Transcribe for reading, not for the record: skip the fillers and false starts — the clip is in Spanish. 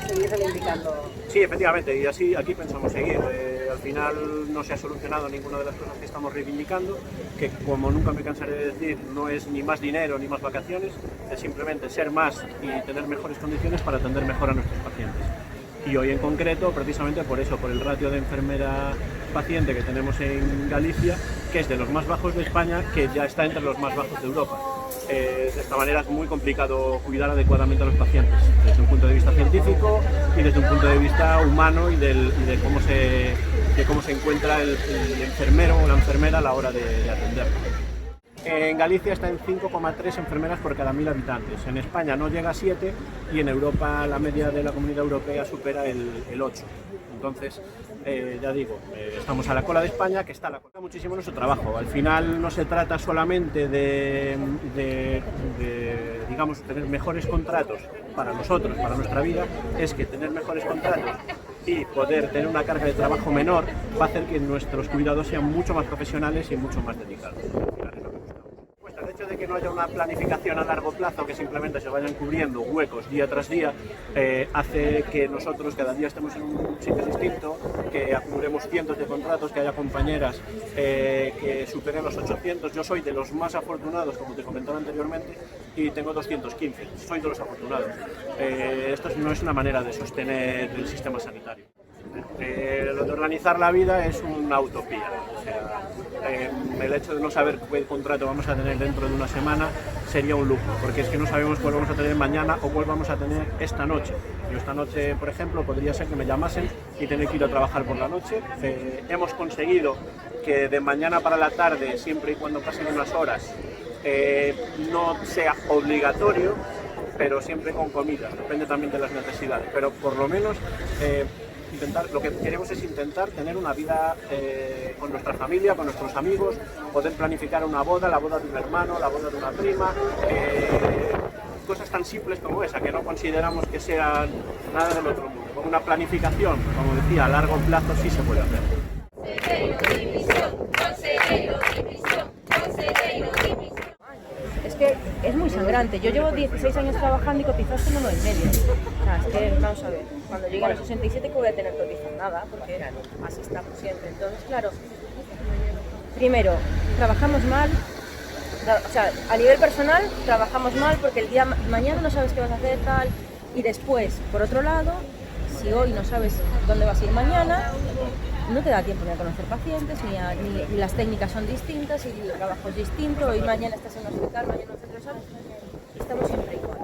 Seguir reivindicando. Sí, efectivamente, y así aquí pensamos seguir. Al final no se ha solucionado ninguna de las cosas que estamos reivindicando, que como nunca me cansaré de decir, no es ni más dinero ni más vacaciones, es simplemente ser más y tener mejores condiciones para atender mejor a nuestros pacientes. Y hoy en concreto, precisamente por eso, por el ratio de enfermera-paciente que tenemos en Galicia, que es de los más bajos de España, que ya está entre los más bajos de Europa. De esta manera es muy complicado cuidar adecuadamente a los pacientes, desde un punto de vista científico y desde un punto de vista humano y de cómo se encuentra el enfermero o la enfermera a la hora de atenderlo. En Galicia está en 5,3 enfermeras por cada 1000 habitantes. En España no llega a 7 y en Europa la media de la Comunidad Europea supera el 8. Entonces, ya digo, estamos a la cola de España, que está a la cola. Muchísimo nuestro trabajo. Al final no se trata solamente de digamos, tener mejores contratos para nosotros, para nuestra vida, es que tener mejores contratos y poder tener una carga de trabajo menor va a hacer que nuestros cuidados sean mucho más profesionales y mucho más dedicados. El hecho de que no haya una planificación a largo plazo, que simplemente se vayan cubriendo huecos día tras día, hace que nosotros cada día estemos en un sitio distinto, que acumulemos cientos de contratos, que haya compañeras que superen los 800. Yo soy de los más afortunados, como te comentaba anteriormente, y tengo 215. Soy de los afortunados. Esto no es una manera de sostener el sistema sanitario. Lo de organizar la vida es una utopía. O sea, el hecho de no saber qué contrato vamos a tener dentro de una semana sería un lujo, porque es que no sabemos cuál vamos a tener mañana o cuál vamos a tener esta noche. Yo esta noche, por ejemplo, podría ser que me llamasen y tener que ir a trabajar por la noche. Hemos conseguido que de mañana para la tarde, siempre y cuando pasen unas horas, no sea obligatorio, pero siempre con comida, depende también de las necesidades, pero por lo menos lo que queremos es intentar tener una vida con nuestra familia, con nuestros amigos, poder planificar una boda, la boda de un hermano, la boda de una prima, cosas tan simples como esa, que no consideramos que sean nada del otro mundo. Con una planificación, como decía, a largo plazo sí se puede hacer. Es que es muy sangrante. Yo llevo 16 años trabajando y cotizaste en 1,5. O sea, es que, vamos a ver, cuando llegue a los 67 que voy a tener que cotizar nada, porque así estamos siempre. Entonces, claro, primero, trabajamos mal, o sea, a nivel personal trabajamos mal porque el día mañana no sabes qué vas a hacer, tal, y después, por otro lado, si hoy no sabes dónde vas a ir mañana, no te da tiempo ni a conocer pacientes, ni las técnicas son distintas, y el trabajo es distinto, hoy mañana estás en un hospital, mañana en un centro de salud, estamos siempre igual.